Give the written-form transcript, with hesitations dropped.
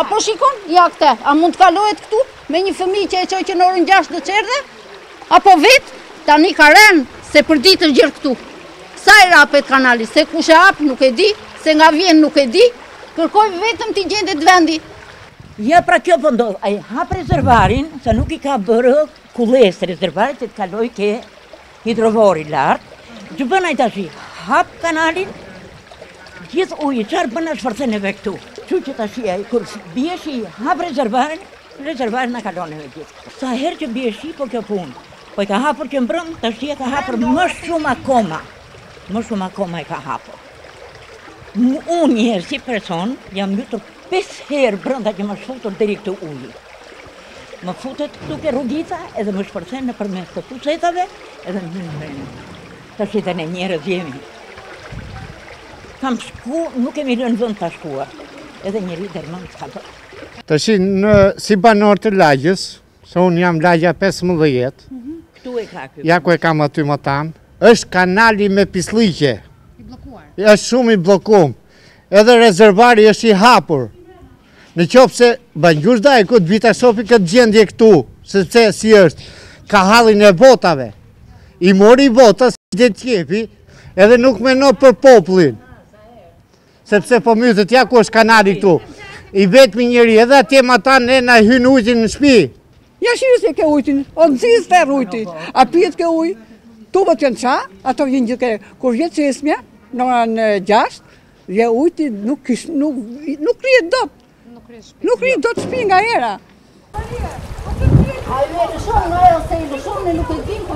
Apo shikon, ja këte, a mund të kalohet këtu me një fëmijë që e qoj që në orën 6 në qerdhe? Apo vetë, tani ka rënë se për ditë të gjërë këtu. Sa i rapet kanali, se kush e hap nuk e di, se nga vjen nuk e di, kërkoj vetëm t'i gjendet vendi. Ja pra kjo pëndodh, a i hap rezervarin, se nuk i ka bërë kulles rezervarit, që të kaloj ke hidrovori lartë, që bëna i tashi, hap kanalin, gjithë ujë, qarë bëna shfërtheneve këtu. Që që tashi a i, kur bjeshi, hap rezervarin në kaloneve gjithë. Sa herë që bjeshi, po kjo punë, po i ka hapur që mbrëm, tashi e ka hapur më shumë akoma. Më shumë akoma i ka hapur. Unë njërë si person, jam mbytur 5 herë brënda që më shfutur deri këtu ujë. Më futet duke rrugita edhe më shpërthen në përmes të pusetave edhe në mëndrenë. Tashi dhe ne njerëz jemi. Kam shku, nuk kemi lënë vënd të shkuar, edhe njëri dërmën s'ka bërë. Tashi si banor të lagjës, se unë jam lagja 15, Këtu e ka kjo. ja ku e kam aty më tamë, është kanali me pislliqe. Është shumë i blokum. Edhe rezervari është i hapur. Në qoftë se Bangjushdaj ku të vita sopi këtë gjendje këtu, sepse si është, ka hallin e botave. I mori botas dhe tjepi, edhe nuk meno për popullin. Sepse po mythet ja ku është kanali këtu. I vetmi njëri edhe atje ma ta ne na hynë ujtin në shpi. Ja shirës e ke ujtin, o nëzis të ujti, a pijet ke uj, tubët janë qa, ato vjen gjithë ke, kur vjetë që esmja, në 6, vje ujti nuk rrijet dot, nuk rrijet dot shpi nga era. A i me lëshon, në e ose i lëshon, ne nuk e dim,